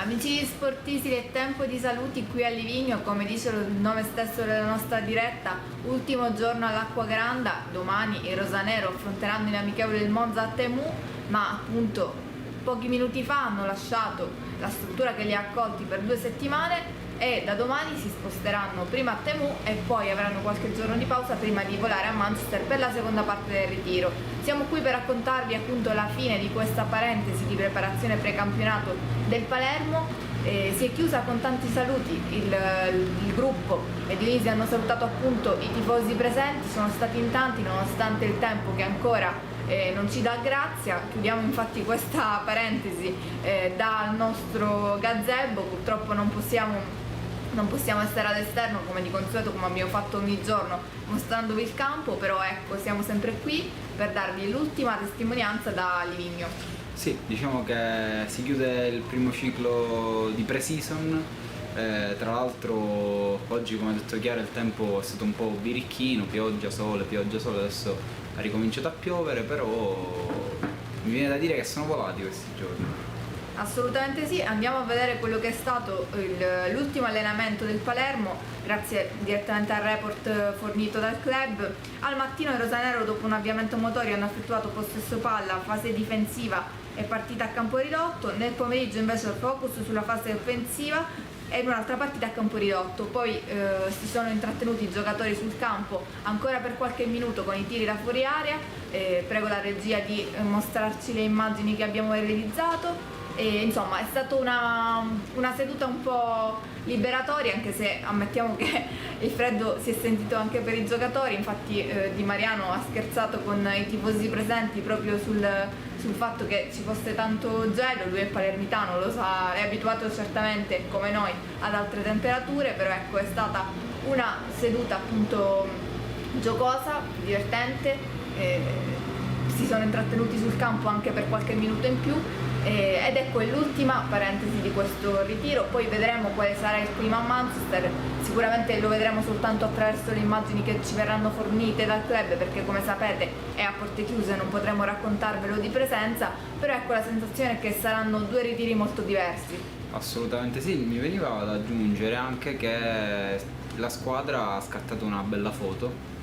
Amici sportivi, è tempo di saluti qui a Livigno, come dice il nome stesso della nostra diretta, ultimo giorno all'Acqua Granda, domani i rosanero affronteranno in amichevole del Monza a Temu, ma appunto pochi minuti fa hanno lasciato la struttura che li ha accolti per 2 settimane e da domani si sposteranno prima a Temu e poi avranno qualche giorno di pausa prima di volare a Manchester per la seconda parte del ritiro. Siamo qui per raccontarvi appunto la fine di questa parentesi di preparazione precampionato del Palermo. Si è chiusa con tanti saluti il gruppo e di lì si hanno salutato appunto i tifosi presenti, sono stati in tanti nonostante il tempo che ancora non ci dà grazia. Chiudiamo infatti questa parentesi dal nostro gazebo, purtroppo non possiamo essere all'esterno come di consueto, come abbiamo fatto ogni giorno mostrandovi il campo, però ecco, siamo sempre qui per darvi l'ultima testimonianza da Livigno. Sì, diciamo che si chiude il primo ciclo di pre-season, tra l'altro oggi, come ha detto Chiara, il tempo è stato un po' birichino, pioggia, sole, adesso ha ricominciato a piovere, però mi viene da dire che sono volati questi giorni. Assolutamente sì, andiamo a vedere quello che è stato l'ultimo allenamento del Palermo, grazie direttamente al report fornito dal club. Al mattino i rosanero, dopo un avviamento motorio, hanno effettuato possesso palla, fase difensiva e partita a campo ridotto. Nel pomeriggio invece il focus sulla fase offensiva e un'altra partita a campo ridotto. Poi si sono intrattenuti i giocatori sul campo ancora per qualche minuto con i tiri da fuori area. Prego la regia di mostrarci le immagini che abbiamo realizzato. E, insomma, è stata una seduta un po' liberatoria, anche se ammettiamo che il freddo si è sentito anche per i giocatori. Infatti Di Mariano ha scherzato con i tifosi presenti proprio sul fatto che ci fosse tanto gelo. Lui è palermitano, lo sa, è abituato certamente come noi ad altre temperature, però ecco, è stata una seduta appunto giocosa, divertente, si sono intrattenuti sul campo anche per qualche minuto in più. Ed ecco l'ultima parentesi di questo ritiro. Poi vedremo quale sarà il clima a Manchester, sicuramente lo vedremo soltanto attraverso le immagini che ci verranno fornite dal club, perché come sapete è a porte chiuse, non potremo raccontarvelo di presenza, però ecco, la sensazione è che saranno 2 ritiri molto diversi. Assolutamente sì, mi veniva da aggiungere anche che la squadra ha scattato una bella foto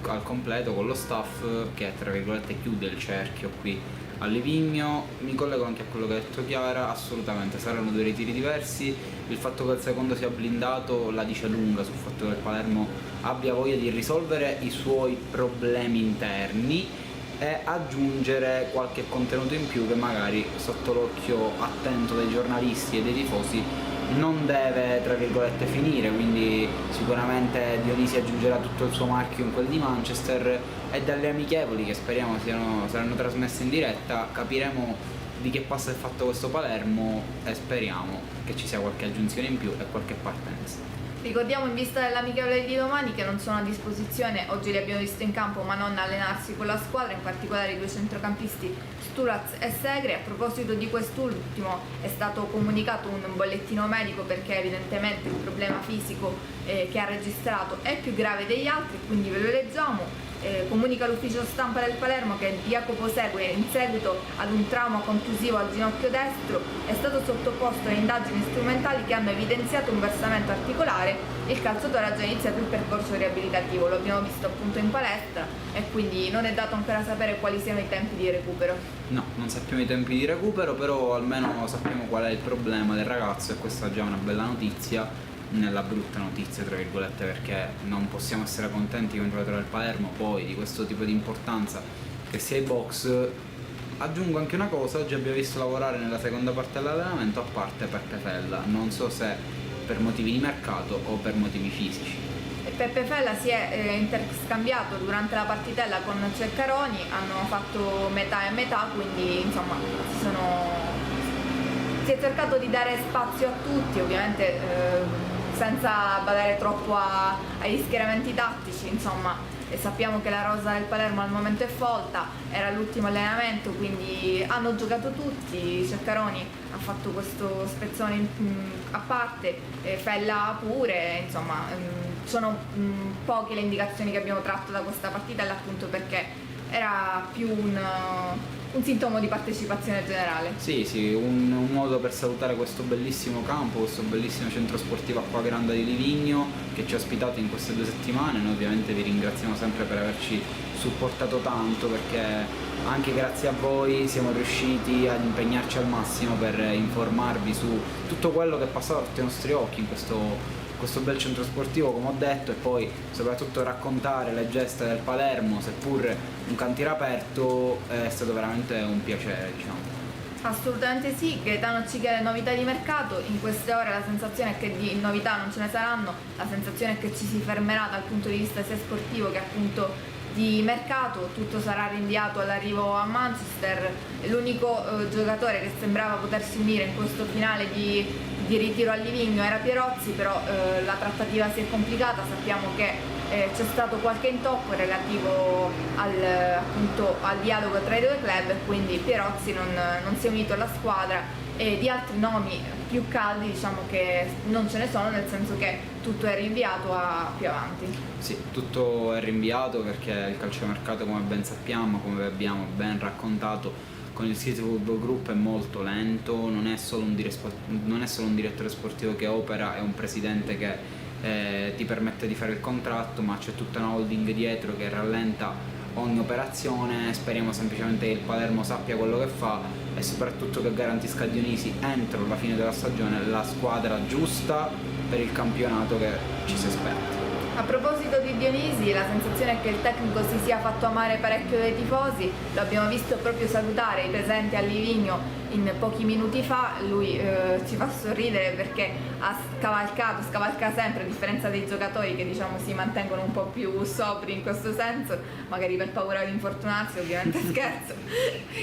al completo con lo staff che tra virgolette chiude il cerchio qui a Livigno. Mi collego anche a quello che ha detto Chiara, assolutamente saranno 2 ritiri diversi. Il fatto che il secondo sia blindato la dice lunga sul fatto che il Palermo abbia voglia di risolvere i suoi problemi interni e aggiungere qualche contenuto in più che magari sotto l'occhio attento dei giornalisti e dei tifosi non deve tra virgolette finire. Quindi sicuramente Dionisi aggiungerà tutto il suo marchio in quel di Manchester e dalle amichevoli, che speriamo saranno trasmesse in diretta, capiremo di che passa è fatto questo Palermo e speriamo che ci sia qualche aggiunzione in più e qualche partenza. Ricordiamo, in vista dell'amichevole di domani, che non sono a disposizione, oggi li abbiamo visti in campo ma non allenarsi con la squadra, in particolare i 2 centrocampisti Stulaz e Segre. A proposito di quest'ultimo è stato comunicato un bollettino medico perché evidentemente il problema fisico che ha registrato è più grave degli altri, quindi ve lo leggiamo. Comunica l'ufficio stampa del Palermo che Jacopo Segue, in seguito ad un trauma contusivo al ginocchio destro, è stato sottoposto a indagini strumentali che hanno evidenziato un versamento articolare. Il calciatore ha già iniziato il percorso riabilitativo, lo abbiamo visto appunto in palestra, e quindi non è dato ancora sapere quali siano i tempi di recupero. No, non sappiamo i tempi di recupero, però almeno sappiamo qual è il problema del ragazzo e questa è già una bella notizia nella brutta notizia tra virgolette, perché non possiamo essere contenti come giocatore del Palermo poi di questo tipo di importanza che sia ai box. Aggiungo anche una cosa: oggi abbiamo visto lavorare nella seconda parte dell'allenamento a parte Peppe Fella, non so se per motivi di mercato o per motivi fisici. Peppe Fella si è interscambiato durante la partitella con Ceccaroni, hanno fatto metà e metà, quindi insomma si è cercato di dare spazio a tutti, ovviamente senza badare troppo agli schieramenti tattici, insomma. E sappiamo che la rosa del Palermo al momento è folta, era l'ultimo allenamento, quindi hanno giocato tutti. Ceccaroni ha fatto questo spezzone a parte, Fella pure, insomma sono poche le indicazioni che abbiamo tratto da questa partita, appunto perché era più un sintomo di partecipazione generale. Sì, sì, un modo per salutare questo bellissimo campo, questo bellissimo centro sportivo Acqua Granda di Livigno che ci ha ospitato in queste 2 settimane. Noi ovviamente vi ringraziamo sempre per averci supportato tanto, perché anche grazie a voi siamo riusciti ad impegnarci al massimo per informarvi su tutto quello che è passato sotto i nostri occhi in questo bel centro sportivo, come ho detto, e poi soprattutto raccontare le gesta del Palermo, seppur un cantiere aperto, è stato veramente un piacere, diciamo. Assolutamente sì, Gaetano ci chiede novità di mercato, in queste ore la sensazione è che di novità non ce ne saranno, la sensazione è che ci si fermerà dal punto di vista sia sportivo che appunto di mercato, tutto sarà rinviato all'arrivo a Manchester. L'unico giocatore che sembrava potersi unire in questo finale di ritiro a Livigno era Pierozzi, però la trattativa si è complicata, sappiamo che c'è stato qualche intoppo relativo appunto al dialogo tra i 2 club e quindi Pierozzi non si è unito alla squadra, e di altri nomi più caldi diciamo che non ce ne sono, nel senso che tutto è rinviato a più avanti. Sì, tutto è rinviato perché il calciomercato, come ben sappiamo, come abbiamo ben raccontato con il City Football Group, è molto lento, non è solo un direttore sportivo che opera, è un presidente che ti permette di fare il contratto, ma c'è tutta una holding dietro che rallenta ogni operazione. Speriamo semplicemente che il Palermo sappia quello che fa e soprattutto che garantisca a Dionisi entro la fine della stagione la squadra giusta per il campionato che ci si aspetta. A proposito di Dionisi, la sensazione è che il tecnico si sia fatto amare parecchio dai tifosi, lo abbiamo visto proprio salutare i presenti a Livigno in pochi minuti fa. Lui ci fa sorridere perché ha scavalca sempre, a differenza dei giocatori che diciamo si mantengono un po' più sobri in questo senso, magari per paura di infortunarsi, ovviamente scherzo.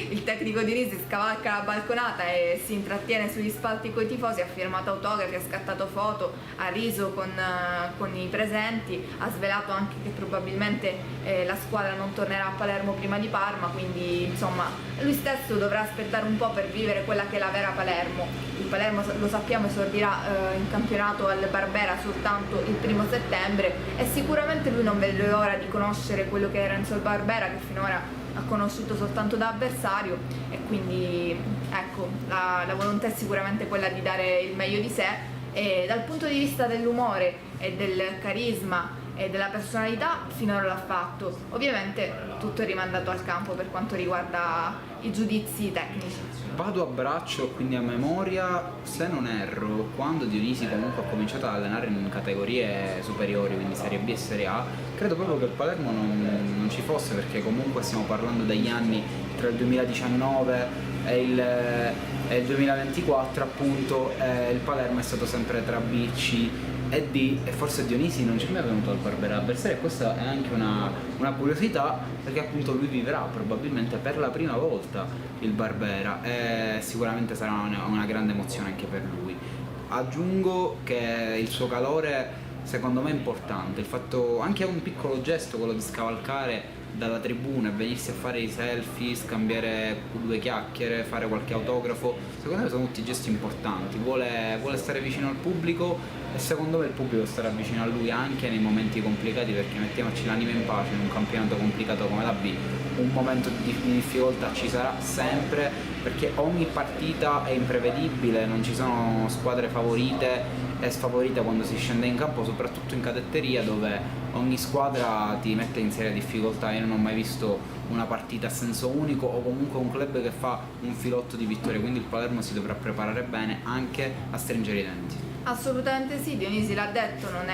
Il tecnico di Risi scavalca la balconata e si intrattiene sugli spalti coi tifosi, ha firmato autografi, ha scattato foto, ha riso con i presenti, ha svelato anche che probabilmente la squadra non tornerà a Palermo prima di Parma, quindi insomma lui stesso dovrà aspettare un po' per vivere quella che è la vera Palermo. Il Palermo, lo sappiamo, esordirà in campionato al Barbera soltanto il 1° settembre e sicuramente lui non vede l'ora di conoscere quello che è Renzo il Barbera, che finora ha conosciuto soltanto da avversario, e quindi ecco, la volontà è sicuramente quella di dare il meglio di sé, e dal punto di vista dell'umore e del carisma e della personalità finora l'ha fatto. Ovviamente tutto è rimandato al campo per quanto riguarda i giudizi tecnici. Vado a braccio, quindi a memoria, se non erro, quando Dionisi comunque ha cominciato ad allenare in categorie superiori, quindi Serie B e Serie A, credo proprio che il Palermo non ci fosse, perché comunque stiamo parlando degli anni tra il 2019 e il 2024, appunto, il Palermo è stato sempre tra B, C e D, e forse Dionisi non ci è mai venuto al Barbera avversario, e questa è anche una curiosità, perché appunto lui vivrà probabilmente per la prima volta il Barbera e sicuramente sarà una grande emozione anche per lui. Aggiungo che il suo calore secondo me è importante, il fatto, anche un piccolo gesto, quello di scavalcare dalla tribuna e venirsi a fare i selfie, scambiare 2 chiacchiere, fare qualche autografo, secondo me sono tutti gesti importanti. Vuole stare vicino al pubblico e secondo me il pubblico starà vicino a lui anche nei momenti complicati, perché mettiamoci l'anima in pace, in un campionato complicato come la B un momento di difficoltà ci sarà sempre, perché ogni partita è imprevedibile, non ci sono squadre favorite e sfavorite quando si scende in campo, soprattutto in cadetteria dove ogni squadra ti mette in seria difficoltà. Io non ho mai visto una partita a senso unico o comunque un club che fa un filotto di vittorie, quindi il Palermo si dovrà preparare bene anche a stringere i denti. Assolutamente sì, Dionisi l'ha detto, non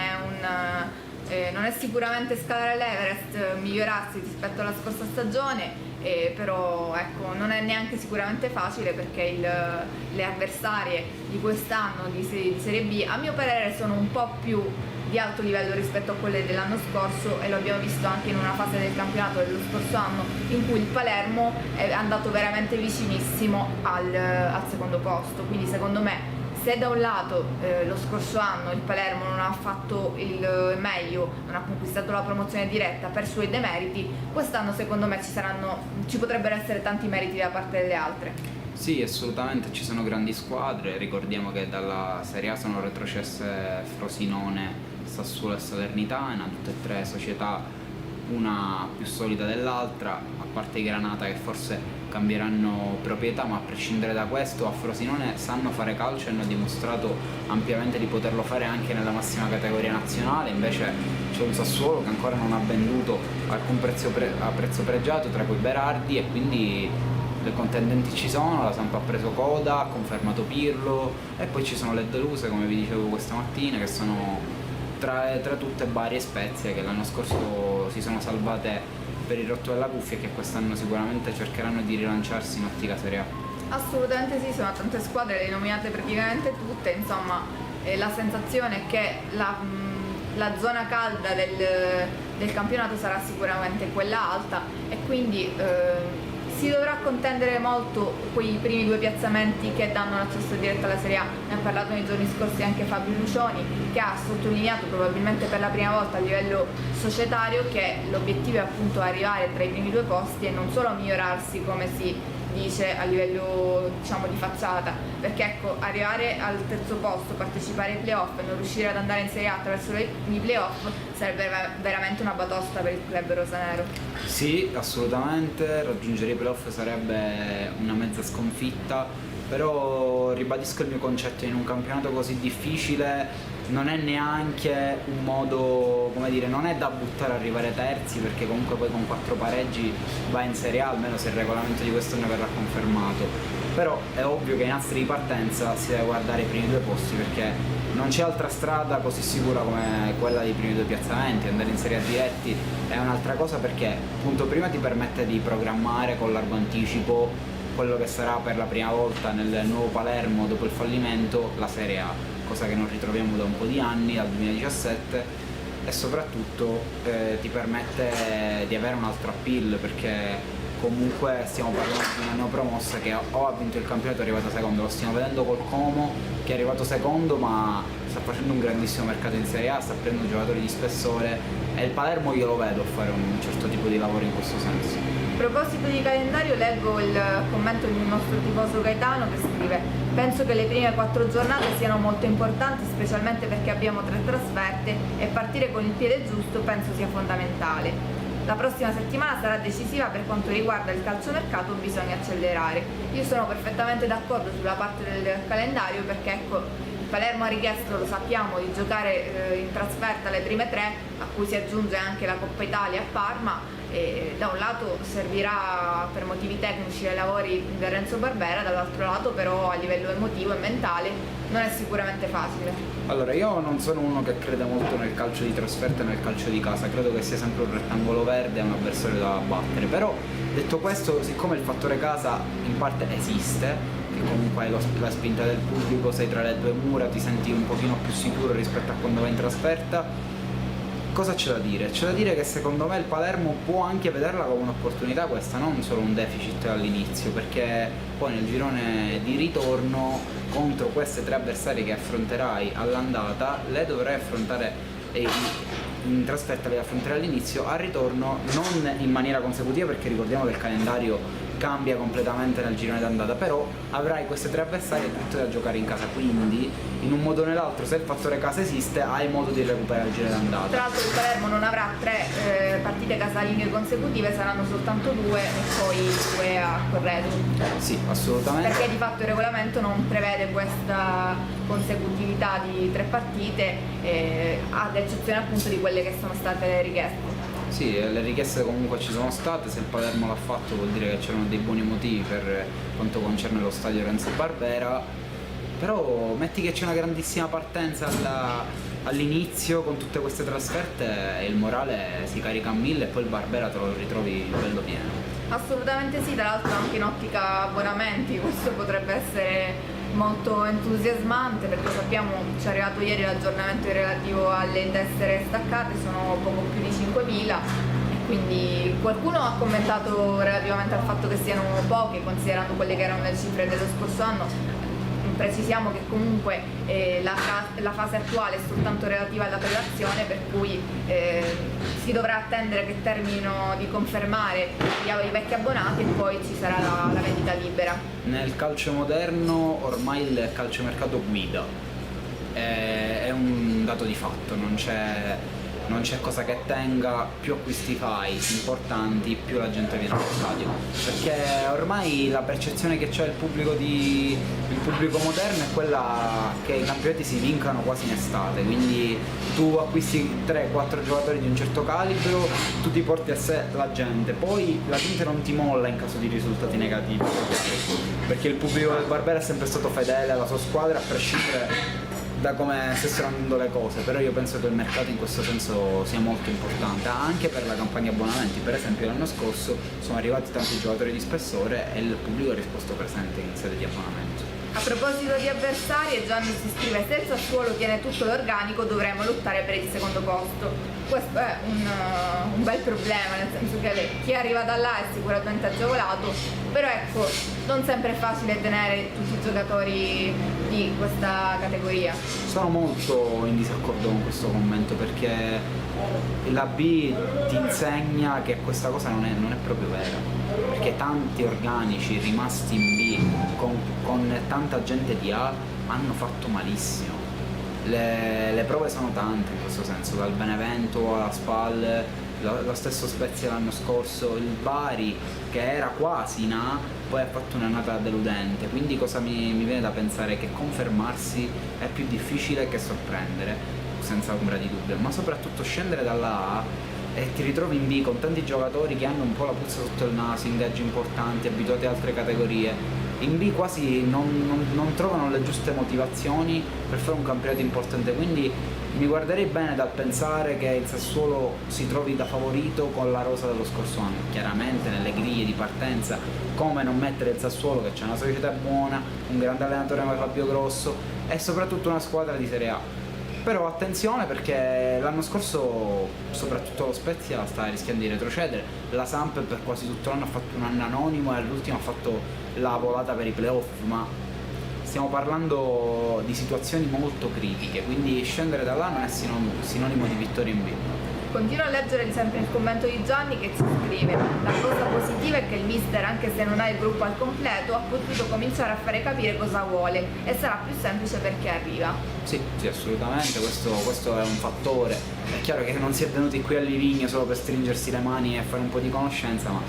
è sicuramente scalare l'Everest, migliorarsi rispetto alla scorsa stagione, però ecco, non è neanche sicuramente facile, perché le avversarie di quest'anno di Serie B a mio parere sono un po' più di alto livello rispetto a quelle dell'anno scorso, e lo abbiamo visto anche in una fase del campionato dello scorso anno in cui il Palermo è andato veramente vicinissimo al secondo posto. Quindi secondo me, se da un lato lo scorso anno il Palermo non ha fatto il meglio, non ha conquistato la promozione diretta per suoi demeriti, quest'anno secondo me ci potrebbero essere tanti meriti da parte delle altre. Sì, assolutamente, ci sono grandi squadre, ricordiamo che dalla Serie A sono retrocesse Frosinone, Sassuolo e Salernitana, tutte e 3 società una più solida dell'altra, a parte i Granata che forse cambieranno proprietà, ma a prescindere da questo a Frosinone sanno fare calcio e hanno dimostrato ampiamente di poterlo fare anche nella massima categoria nazionale. Invece c'è un Sassuolo che ancora non ha venduto alcun a prezzo pregiato, tra cui Berardi, e quindi le contendenti ci sono. La Samp ha preso Coda, ha confermato Pirlo, e poi ci sono le deluse, come vi dicevo questa mattina, che sono tra tutte Bari e Spezia, che l'anno scorso si sono salvate per il rotto della cuffia e che quest'anno sicuramente cercheranno di rilanciarsi in ottica Serie A. Assolutamente sì, sono tante squadre, le nominate praticamente tutte, insomma la sensazione è che la zona calda del campionato sarà sicuramente quella alta, e quindi si dovrà contendere molto quei primi due piazzamenti che danno l'accesso diretto alla Serie A. Ne ha parlato nei giorni scorsi anche Fabio Lucioni, che ha sottolineato probabilmente per la prima volta a livello societario che l'obiettivo è appunto arrivare tra i primi due posti e non solo migliorarsi, come si dice, a livello diciamo di facciata, perché ecco, arrivare al terzo posto, partecipare ai playoff e non riuscire ad andare in Serie A attraverso i playoff sarebbe veramente una batosta per il club rosanero. Sì, assolutamente, raggiungere i playoff sarebbe una mezza sconfitta, però ribadisco il mio concetto: in un campionato così difficile non è neanche un modo, come dire, non è da buttare a arrivare terzi, perché comunque poi con 4 pareggi va in Serie A, almeno se il regolamento di quest'anno verrà confermato. Però è ovvio che in astri di partenza si deve guardare i primi due posti, perché non c'è altra strada così sicura come quella dei primi due piazzamenti. Andare in Serie A diretti è un'altra cosa, perché punto prima ti permette di programmare con largo anticipo quello che sarà per la prima volta nel nuovo Palermo dopo il fallimento la Serie A, cosa che non ritroviamo da un po' di anni, dal 2017, e soprattutto ti permette di avere un altro appeal, perché comunque stiamo parlando di una neopromossa che o ha vinto il campionato e è arrivata secondo. Lo stiamo vedendo col Como, che è arrivato secondo ma sta facendo un grandissimo mercato in Serie A, sta prendendo giocatori di spessore, e il Palermo io lo vedo fare un certo tipo di lavoro in questo senso. A proposito di calendario, leggo il commento di un nostro tifoso Gaetano che scrive: penso che le prime 4 giornate siano molto importanti, specialmente perché abbiamo 3 trasferte e partire con il piede giusto penso sia fondamentale. La prossima settimana sarà decisiva per quanto riguarda il calciomercato, bisogna accelerare. Io sono perfettamente d'accordo sulla parte del calendario, perché ecco, il Palermo ha richiesto, lo sappiamo, di giocare in trasferta le prime 3, a cui si aggiunge anche la Coppa Italia a Parma. E da un lato servirà per motivi tecnici ai lavori del Renzo Barbera, dall'altro lato però a livello emotivo e mentale non è sicuramente facile. Allora, io non sono uno che crede molto nel calcio di trasferta e nel calcio di casa, credo che sia sempre un rettangolo verde e un avversario da battere. Però detto questo, siccome il fattore casa in parte esiste, che comunque hai la spinta del pubblico, sei tra le due mura, ti senti un pochino più sicuro rispetto a quando vai in trasferta, cosa c'è da dire? C'è da dire che secondo me il Palermo può anche vederla come un'opportunità questa, non solo un deficit all'inizio, perché poi nel girone di ritorno contro queste 3 avversarie che affronterai all'andata le dovrai affrontare in trasferta, le affronterai all'inizio, al ritorno non in maniera consecutiva, perché ricordiamo che il calendario cambia completamente nel girone d'andata, però avrai queste 3 avversarie tutte da giocare in casa, quindi in un modo o nell'altro, se il fattore casa esiste, hai modo di recuperare il girone d'andata. Tra l'altro il Palermo non avrà 3 partite casalinghe consecutive, saranno soltanto 2 e poi 2 a Corredo. Sì, assolutamente. Perché di fatto il regolamento non prevede questa consecutività di 3 partite, ad eccezione appunto di quelle che sono state richieste. Sì, le richieste comunque ci sono state, se il Palermo l'ha fatto vuol dire che c'erano dei buoni motivi per quanto concerne lo stadio Renzo Barbera, però metti che c'è una grandissima partenza all'inizio con tutte queste trasferte e il morale si carica a 1000 e poi il Barbera te lo ritrovi bello pieno. Assolutamente sì, tra l'altro anche in ottica abbonamenti questo potrebbe essere molto entusiasmante, perché sappiamo, ci è arrivato ieri l'aggiornamento relativo alle tessere staccate, sono poco più di 5.000, e quindi qualcuno ha commentato relativamente al fatto che siano poche considerando quelle che erano le cifre dello scorso anno. Precisiamo che comunque la fase attuale è soltanto relativa alla prelazione, per cui si dovrà attendere che terminino di confermare i vecchi abbonati e poi ci sarà la vendita libera. Nel calcio moderno ormai il calciomercato guida, è un dato di fatto, non c'è non c'è cosa che tenga, più acquisti fai importanti, più la gente viene allo stadio, perché ormai la percezione che c'è il pubblico moderno è quella che i campionati si vincano quasi in estate, quindi tu acquisti 3-4 giocatori di un certo calibro, tu ti porti a sé la gente, poi la gente non ti molla in caso di risultati negativi, perché il pubblico del Barbera è sempre stato fedele alla sua squadra a prescindere da come stessero andando le cose, però io penso che il mercato in questo senso sia molto importante anche per la campagna abbonamenti. Per esempio l'anno scorso sono arrivati tanti giocatori di spessore e il pubblico ha risposto presente in sede di abbonamento. A proposito di avversari, Gianni si scrive: se il Sassuolo tiene tutto l'organico dovremo lottare per il secondo posto. Questo è un bel problema, nel senso che chi arriva da là è sicuramente agevolato, però ecco, non sempre è facile tenere tutti i giocatori di questa categoria. Sono molto in disaccordo con questo commento, perché la B ti insegna che questa cosa non è proprio vera, perché tanti organici rimasti in B con tanta gente di A hanno fatto malissimo. Le prove sono tante in questo senso, dal Benevento alla Spal, lo stesso Spezia l'anno scorso, il Bari che era quasi in A poi ha fatto un'annata deludente, quindi cosa mi viene da pensare? Che confermarsi è più difficile che sorprendere, senza ombra di dubbio, ma soprattutto scendere dalla A e ti ritrovi in B con tanti giocatori che hanno un po' la puzza sotto il naso, ingaggi importanti, abituati a altre categorie. In B quasi non trovano le giuste motivazioni per fare un campionato importante, quindi mi guarderei bene dal pensare che il Sassuolo si trovi da favorito con la rosa dello scorso anno. Chiaramente nelle griglie di partenza, come non mettere il Sassuolo che c'è una società buona, un grande allenatore come Fabio Grosso e soprattutto una squadra di Serie A. Però attenzione, perché l'anno scorso soprattutto lo Spezia sta rischiando di retrocedere, la Samp per quasi tutto l'anno ha fatto un anno anonimo e all'ultimo ha fatto la volata per i playoff, ma stiamo parlando di situazioni molto critiche, quindi scendere da là non è sinonimo di vittoria in B. Continuo a leggere sempre il commento di Gianni che ci scrive: la cosa positiva è che il mister, anche se non ha il gruppo al completo, ha potuto cominciare a fare capire cosa vuole e sarà più semplice perché arriva. Sì, assolutamente, questo è un fattore. È chiaro che non si è venuti qui a Livigno solo per stringersi le mani e fare un po' di conoscenza, ma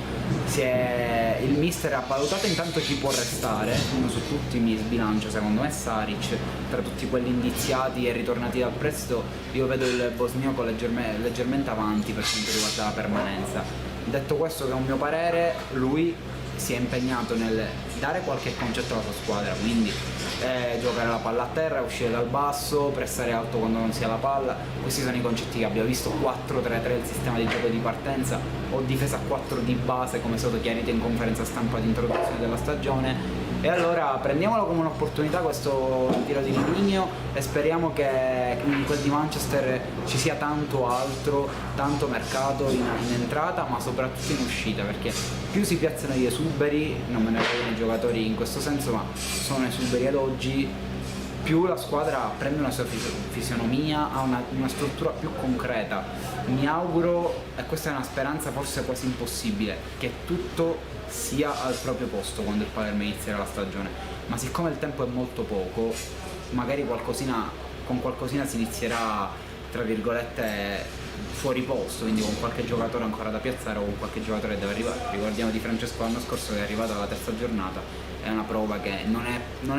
il mister ha valutato intanto chi può restare, uno su tutti mi sbilancio secondo me Saric, tra tutti quelli indiziati e ritornati dal prestito io vedo il bosniaco leggermente avanti per quanto riguarda la permanenza. Detto questo, che è un mio parere, lui si è impegnato nel dare qualche concetto alla sua squadra, quindi giocare la palla a terra, uscire dal basso, pressare alto quando non si ha la palla. Questi sono i concetti che abbiamo visto. 4-3-3 il sistema di gioco di partenza, o difesa a 4 di base come è stato chiarito in conferenza stampa di introduzione della stagione. E allora prendiamolo come un'opportunità questo tiro di Livigno e speriamo che in quel di Manchester ci sia tanto altro, tanto mercato in entrata ma soprattutto in uscita, perché più si piazzano gli esuberi, non me ne vogliono i giocatori in questo senso, ma sono esuberi ad oggi, più la squadra prende una sua fisionomia, ha una struttura più concreta. Mi auguro, e questa è una speranza forse quasi impossibile, che tutto sia al proprio posto quando il Palermo inizierà la stagione, ma siccome il tempo è molto poco, magari con qualcosina si inizierà, tra virgolette, fuori posto, quindi con qualche giocatore ancora da piazzare o con qualche giocatore che deve arrivare. Ricordiamo di Francesco l'anno scorso che è arrivato alla terza giornata, è una prova che non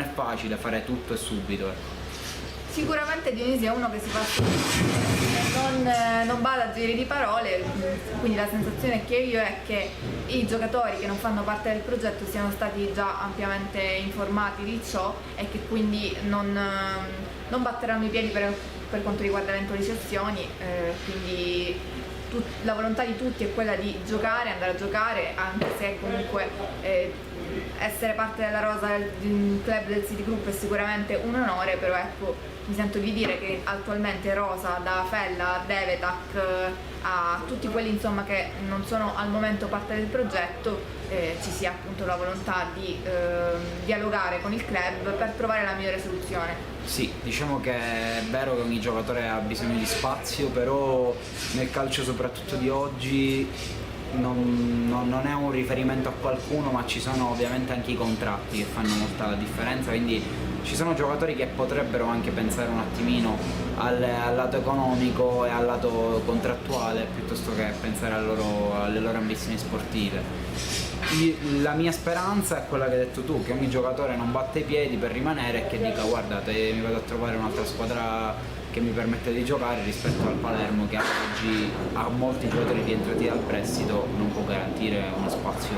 è facile fare tutto e subito. Sicuramente Dionisi è uno che si fa non bada a giri di parole, quindi la sensazione che io è che i giocatori che non fanno parte del progetto siano stati già ampiamente informati di ciò e che quindi non batteranno i piedi per quanto riguarda eventuali cessioni, quindi la volontà di tutti è quella di giocare, andare a giocare, anche se comunque essere parte della rosa di un club del City Group è sicuramente un onore, però ecco, mi sento di dire che attualmente rosa, da Fella a Devetac a tutti quelli insomma che non sono al momento parte del progetto, ci sia appunto la volontà di dialogare con il club per trovare la migliore soluzione. Sì, diciamo che è vero che ogni giocatore ha bisogno di spazio, però nel calcio soprattutto di oggi non è un riferimento a qualcuno, ma ci sono ovviamente anche i contratti che fanno molta la differenza, quindi ci sono giocatori che potrebbero anche pensare un attimino al lato economico e al lato contrattuale piuttosto che pensare alle loro ambizioni sportive. La mia speranza è quella che hai detto tu, che ogni giocatore non batte i piedi per rimanere e che dica guardate, mi vado a trovare un'altra squadra che mi permette di giocare, rispetto al Palermo che oggi a molti giocatori rientrati dal prestito non può garantire uno spazio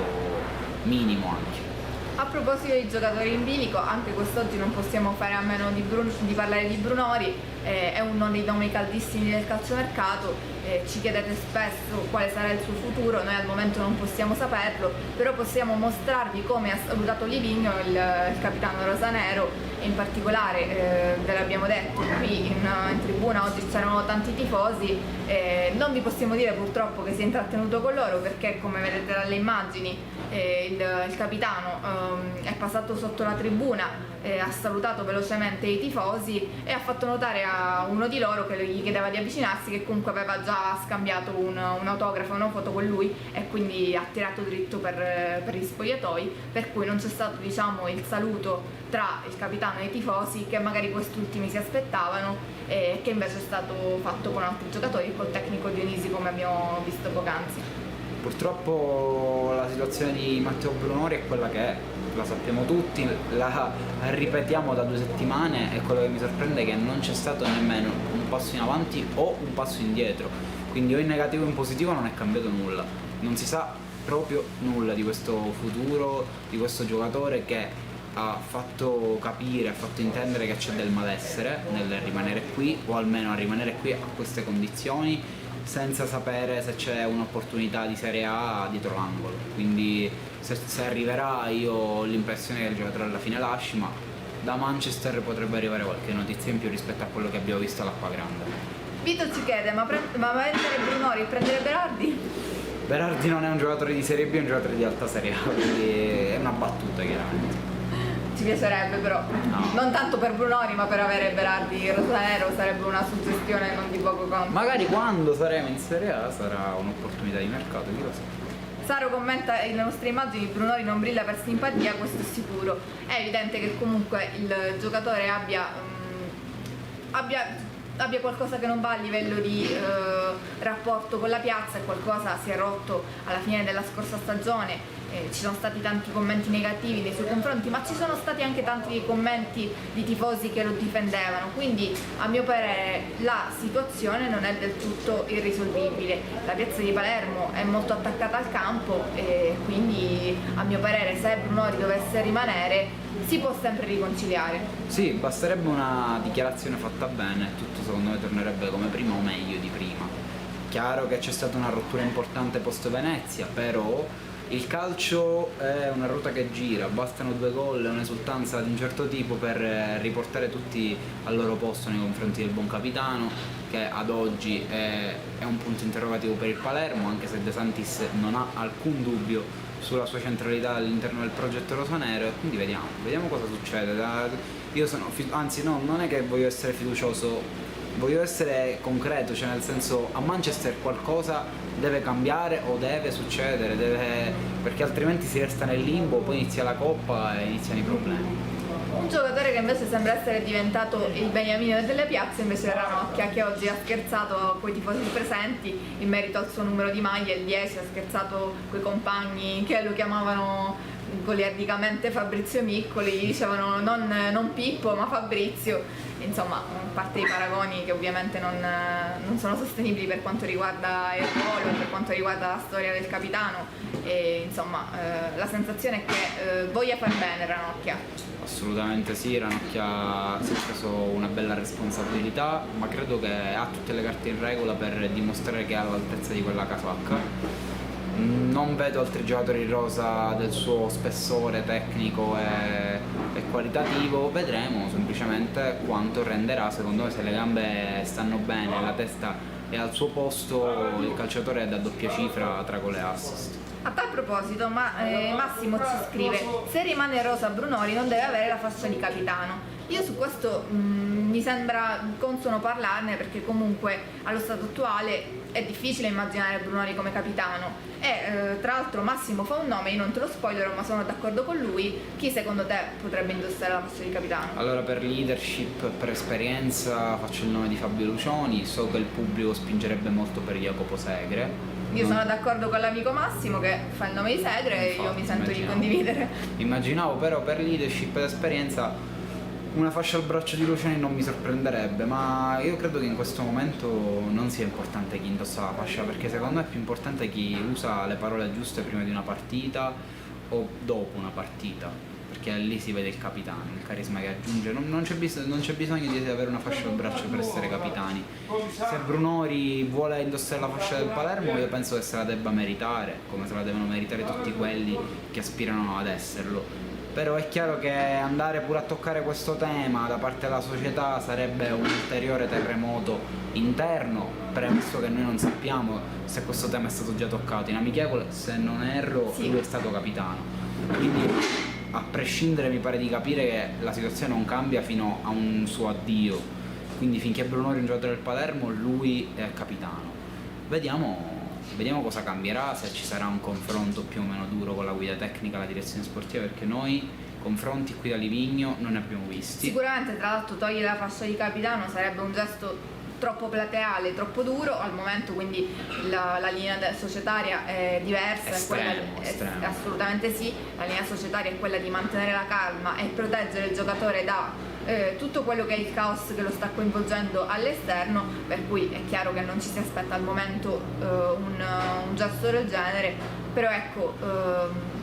minimo anche. A proposito di giocatori in bilico, anche quest'oggi non possiamo fare a meno di parlare di Brunori, è uno dei nomi caldissimi del calciomercato, ci chiedete spesso quale sarà il suo futuro, noi al momento non possiamo saperlo, però possiamo mostrarvi come ha salutato Livigno il capitano rosanero, e in particolare, ve l'abbiamo detto, qui in tribuna oggi c'erano tanti tifosi, non vi possiamo dire purtroppo che si è intrattenuto con loro perché, come vedete dalle immagini, il capitano è passato sotto la tribuna, ha salutato velocemente i tifosi e ha fatto notare a uno di loro che gli chiedeva di avvicinarsi, che comunque aveva già scambiato un autografo, una foto con lui, e quindi ha tirato dritto per gli spogliatoi, per cui non c'è stato, diciamo, il saluto tra il capitano e i tifosi che magari quest'ultimi si aspettavano, che invece è stato fatto con altri giocatori, col tecnico Dionisi, come abbiamo visto poc'anzi. Purtroppo la situazione di Matteo Brunori è quella che è, la sappiamo tutti, la ripetiamo da 2 settimane, e quello che mi sorprende è che non c'è stato nemmeno un passo in avanti o un passo indietro, quindi o in negativo o in positivo non è cambiato nulla, non si sa proprio nulla di questo futuro, di questo giocatore che ha fatto capire, ha fatto intendere che c'è del malessere nel rimanere qui, o almeno a rimanere qui a queste condizioni, senza sapere se c'è un'opportunità di Serie A dietro l'angolo. Quindi se arriverà, io ho l'impressione che il giocatore alla fine lasci, ma da Manchester potrebbe arrivare qualche notizia in più rispetto a quello che abbiamo visto all'Acqua Grande. Vito ci chiede, ma vendere Brunori e prendere Berardi? Berardi non è un giocatore di Serie B, è un giocatore di alta Serie A, quindi è una battuta chiaramente. Ci piacerebbe però, no. Non tanto per Brunori, ma per avere Berardi rosanero sarebbe una suggestione non di poco conto. Magari quando saremo in Serie A sarà un'opportunità di mercato, chi lo sa. Saro commenta nelle nostre immagini: Brunori non brilla per simpatia, questo è sicuro. È evidente che comunque il giocatore abbia qualcosa che non va a livello di rapporto con la piazza, e qualcosa si è rotto alla fine della scorsa stagione. Ci sono stati tanti commenti negativi nei suoi confronti, ma ci sono stati anche tanti commenti di tifosi che lo difendevano, quindi a mio parere la situazione non è del tutto irrisolvibile. La piazza di Palermo è molto attaccata al campo, e quindi a mio parere, se Brunori dovesse rimanere, si può sempre riconciliare. Sì, basterebbe una dichiarazione fatta bene, tutto secondo me tornerebbe come prima o meglio di prima. Chiaro che c'è stata una rottura importante post Venezia, però il calcio è una ruota che gira, bastano 2 gol e un'esultanza di un certo tipo per riportare tutti al loro posto nei confronti del buon capitano, che ad oggi è un punto interrogativo per il Palermo, anche se De Santis non ha alcun dubbio sulla sua centralità all'interno del progetto rosanero, e quindi vediamo cosa succede. Io anzi no, non è che voglio essere fiducioso, voglio essere concreto, cioè nel senso, a Manchester qualcosa deve cambiare o deve succedere, perché altrimenti si resta nel limbo, poi inizia la Coppa e iniziano i problemi. Un giocatore che invece sembra essere diventato il beniamino delle piazze invece è Ranocchia, che oggi ha scherzato coi tifosi presenti in merito al suo numero di maglia, il 10, ha scherzato coi compagni che lo chiamavano goliardicamente Fabrizio Miccoli, gli dicevano non Pippo ma Fabrizio. Insomma, a parte i paragoni che ovviamente non sono sostenibili per quanto riguarda il ruolo, per quanto riguarda la storia del capitano, e insomma la sensazione è che voglia far bene Ranocchia. Assolutamente sì, Ranocchia si è preso una bella responsabilità, ma credo che ha tutte le carte in regola per dimostrare che è all'altezza di quella casacca. Non vedo altri giocatori in rosa del suo spessore tecnico e qualitativo, vedremo semplicemente quanto renderà. Secondo me, se le gambe stanno bene, la testa è al suo posto, il calciatore è da doppia cifra tra gol e assist. A tal proposito, Massimo ci scrive: se rimane Rosa Brunori non deve avere la fascia di capitano. Io su questo mi sembra consono parlarne, perché comunque allo stato attuale è difficile immaginare Brunori come capitano. E tra l'altro Massimo fa un nome, io non te lo spoilerò ma sono d'accordo con lui. Chi secondo te potrebbe indossare la fascia di capitano? Allora, per leadership, per esperienza faccio il nome di Fabio Lucioni. So che il pubblico spingerebbe molto per Jacopo Segre. Io sono d'accordo con l'amico Massimo che fa il nome di Segre, e io mi sento di condividere. Immaginavo, però per leadership ed esperienza una fascia al braccio di Luciani non mi sorprenderebbe, ma io credo che in questo momento non sia importante chi indossa la fascia, perché secondo me è più importante chi usa le parole giuste prima di una partita o dopo una partita, perché lì si vede il capitano, il carisma che aggiunge. Non c'è bisogno di avere una fascia al braccio per essere capitani. Se Brunori vuole indossare la fascia del Palermo, io penso che se la debba meritare, come se la devono meritare tutti quelli che aspirano ad esserlo. Però è chiaro che andare pure a toccare questo tema da parte della società sarebbe un ulteriore terremoto interno, premesso che noi non sappiamo se questo tema è stato già toccato in amichevole. Se non erro, sì, lui è stato capitano, quindi a prescindere mi pare di capire che la situazione non cambia fino a un suo addio, quindi finché Brunori è un giocatore del Palermo lui è capitano. Vediamo cosa cambierà, se ci sarà un confronto più o meno duro con la guida tecnica, la direzione sportiva, perché noi confronti qui da Livigno non ne abbiamo visti. Sicuramente, tra l'altro, togliere la fascia di capitano sarebbe un gesto troppo plateale, troppo duro al momento, quindi la linea societaria è diversa, Estremo. Assolutamente sì, la linea societaria è quella di mantenere la calma e proteggere il giocatore da tutto quello che è il caos che lo sta coinvolgendo all'esterno, per cui è chiaro che non ci si aspetta al momento un gesto del genere, però ecco,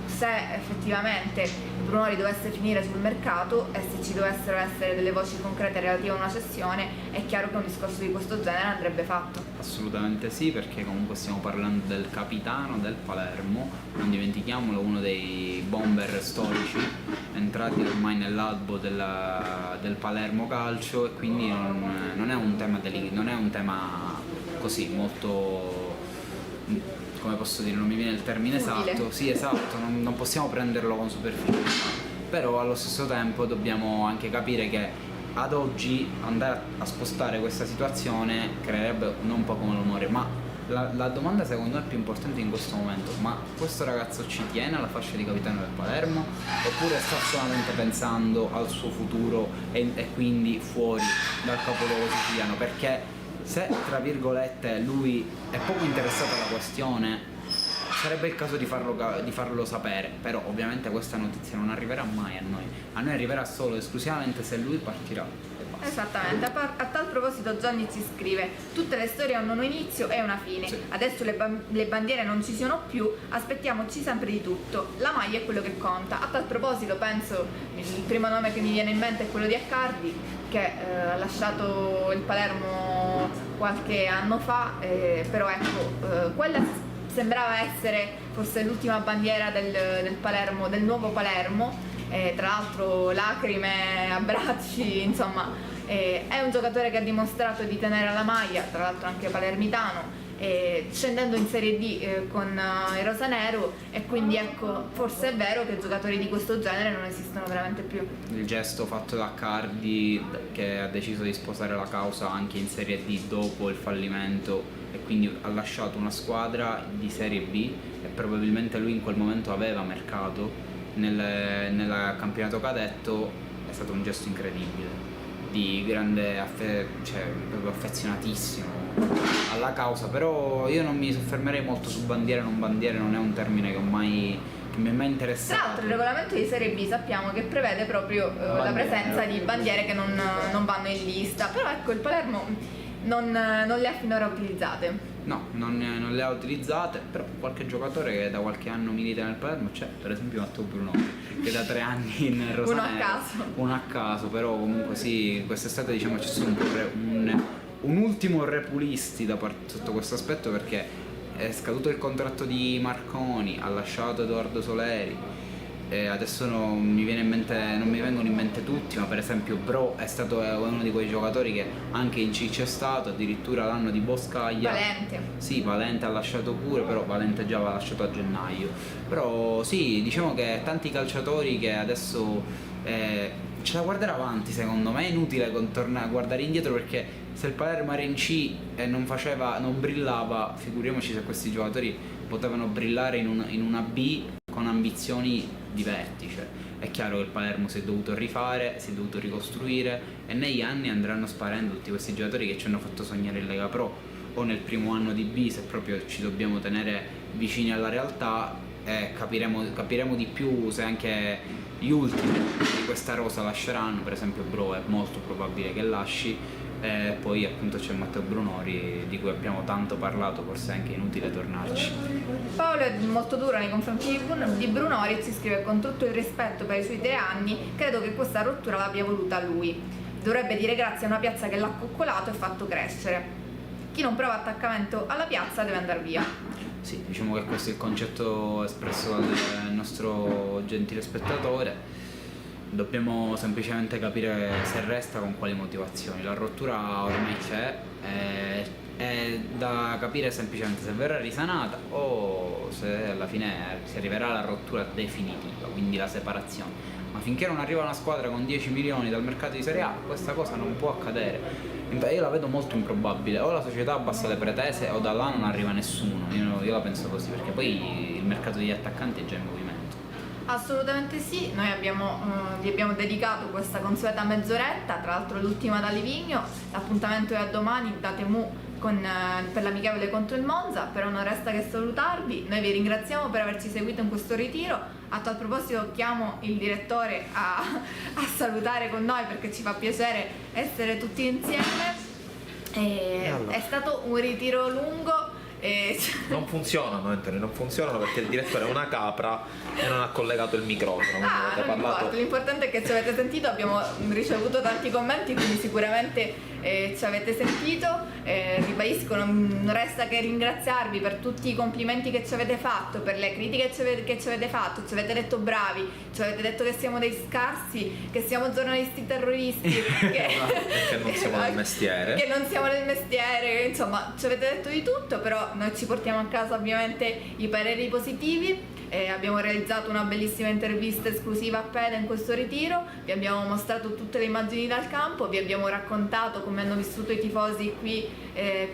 se effettivamente Brunori dovesse finire sul mercato e se ci dovessero essere delle voci concrete relative a una cessione, è chiaro che un discorso di questo genere andrebbe fatto. Assolutamente sì, perché comunque stiamo parlando del capitano del Palermo, non dimentichiamolo, uno dei bomber storici entrati ormai nell'albo del Palermo Calcio, e quindi non è un tema così molto, come posso dire, non mi viene il termine utile. esatto. Sì, esatto, non possiamo prenderlo con superficialità, però allo stesso tempo dobbiamo anche capire che ad oggi andare a spostare questa situazione creerebbe non poco malumore, ma la domanda secondo me più importante in questo momento: ma questo ragazzo ci tiene alla fascia di capitano del Palermo, oppure sta solamente pensando al suo futuro e quindi fuori dal capoluogo siciliano? Perché se, tra virgolette, lui è poco interessato alla questione, sarebbe il caso di farlo sapere. Però ovviamente questa notizia non arriverà mai a noi arriverà solo e esclusivamente se lui partirà e basta. Esattamente, a tal proposito Gianni ci scrive: tutte le storie hanno un inizio e una fine, Sì. adesso le bandiere non ci sono più, aspettiamoci sempre di tutto, la maglia è quello che conta. A tal proposito penso, il primo nome che mi viene in mente è quello di Accardi, che ha lasciato il Palermo qualche anno fa, però ecco, quella sembrava essere forse l'ultima bandiera del Palermo, del nuovo Palermo, tra l'altro lacrime, abbracci, insomma, è un giocatore che ha dimostrato di tenere alla maglia, tra l'altro anche palermitano, scendendo in Serie D con il rosanero, e quindi ecco, forse è vero che giocatori di questo genere non esistono veramente più. Il gesto fatto da Cardi, che ha deciso di sposare la causa anche in Serie D dopo il fallimento, e quindi ha lasciato una squadra di Serie B, e probabilmente lui in quel momento aveva mercato nel campionato cadetto, è stato un gesto incredibile, di grande proprio affezionatissimo alla causa. Però io non mi soffermerei molto su bandiere non bandiere, non è un termine che mi è mai interessato. Tra l'altro il regolamento di Serie B sappiamo che prevede proprio la presenza di bandiere che non vanno in lista, però ecco, il Palermo non le ha finora utilizzate. No, non le ha utilizzate, però qualche giocatore che da qualche anno milita nel Palermo c'è, per esempio Matteo Brunori, che da 3 anni in rosanero. Uno a caso, però comunque sì, quest'estate diciamo c'è stato un ultimo repulisti sotto questo aspetto, perché è scaduto il contratto di Marconi, ha lasciato Edoardo Soleri, adesso non mi vengono in mente tutti, ma per esempio Bro è stato uno di quei giocatori che anche in C c'è stato, addirittura l'anno di Boscaglia. Valente. Sì, Valente ha lasciato pure, però Valente già aveva lasciato a gennaio. Però sì, diciamo che tanti calciatori che adesso c'è da guardare avanti, secondo me è inutile tornare a guardare indietro, perché se il Palermo era in C e non brillava, figuriamoci se questi giocatori potevano brillare in una B con ambizioni di vertice. È chiaro che il Palermo si è dovuto rifare, si è dovuto ricostruire, e negli anni andranno sparendo tutti questi giocatori che ci hanno fatto sognare in Lega Pro, o nel primo anno di B, se proprio ci dobbiamo tenere vicini alla realtà. Capiremo di più se anche gli ultimi di questa rosa lasceranno. Per esempio Bro è molto probabile che lasci, e poi appunto c'è Matteo Brunori, di cui abbiamo tanto parlato, forse è anche inutile tornarci. Paolo è molto duro nei confronti di Brunori e ci scrive: con tutto il rispetto per i suoi 3 anni, credo che questa rottura l'abbia voluta lui. Dovrebbe dire grazie a una piazza che l'ha coccolato e fatto crescere. Chi non prova attaccamento alla piazza deve andare via. Sì, diciamo che questo è il concetto espresso dal nostro gentile spettatore. Dobbiamo semplicemente capire se resta, con quali motivazioni. La rottura ormai c'è, è da capire semplicemente se verrà risanata o se alla fine si arriverà alla rottura definitiva, quindi la separazione. Ma finché non arriva una squadra con 10 milioni dal mercato di Serie A, questa cosa non può accadere. Io la vedo molto improbabile, o la società abbassa le pretese o da là non arriva nessuno. Io la penso così, perché poi il mercato degli attaccanti è già in movimento. Assolutamente sì, noi vi abbiamo dedicato questa consueta mezz'oretta, tra l'altro l'ultima da Livigno. L'appuntamento è a domani da Temu per l'amichevole contro il Monza, però non resta che salutarvi. Noi vi ringraziamo per averci seguito in questo ritiro. A tal proposito chiamo il direttore a salutare con noi, perché ci fa piacere essere tutti insieme. Allora. È stato un ritiro lungo. Non funzionano, Anthony, non funzionano perché il direttore è una capra e non ha collegato il microfono. Non importa, l'importante è che ci avete sentito, abbiamo ricevuto tanti commenti, quindi sicuramente ci avete sentito. Ribadisco, non resta che ringraziarvi per tutti i complimenti che ci avete fatto, per le critiche che ci avete fatto. Ci avete detto bravi, ci avete detto che siamo dei scarsi, che siamo giornalisti terroristi, che non siamo del mestiere, che non siamo del mestiere, insomma ci avete detto di tutto, però noi ci portiamo a casa ovviamente i pareri positivi. Abbiamo realizzato una bellissima intervista esclusiva a Peda in questo ritiro, vi abbiamo mostrato tutte le immagini dal campo, vi abbiamo raccontato come hanno vissuto i tifosi qui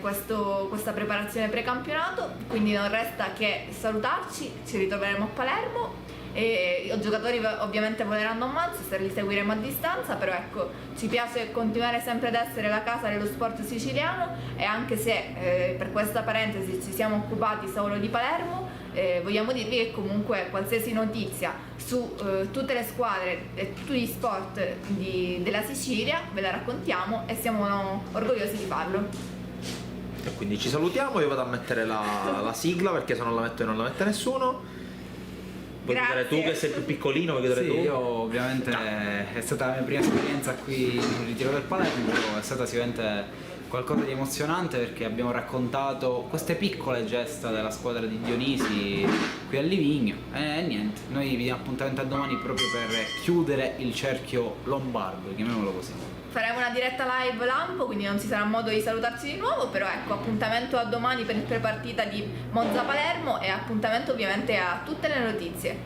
questa preparazione precampionato, quindi non resta che salutarci. Ci ritroveremo a Palermo e i giocatori ovviamente voleranno a Mazzo, se li seguiremo a distanza, però ecco, ci piace continuare sempre ad essere la casa dello sport siciliano, e anche se per questa parentesi ci siamo occupati solo di Palermo, vogliamo dirvi che comunque qualsiasi notizia su tutte le squadre e tutti gli sport della Sicilia ve la raccontiamo e siamo orgogliosi di farlo. E quindi ci salutiamo. Io vado a mettere la sigla, perché se non la metto io non la mette nessuno. Vuoi chiudere tu, che sei più piccolino? Vuoi chiudere tu? Io ovviamente è stata la mia prima esperienza qui nel ritiro del Palermo, è stata sicuramente qualcosa di emozionante, perché abbiamo raccontato queste piccole gesta della squadra di Dionisi qui a Livigno, e niente, noi vi diamo appuntamento a domani proprio per chiudere il cerchio lombardo, chiamiamolo così. Faremo una diretta live lampo, quindi non ci sarà modo di salutarci di nuovo, però ecco, appuntamento a domani per il prepartita di Monza Palermo, e appuntamento ovviamente a tutte le notizie.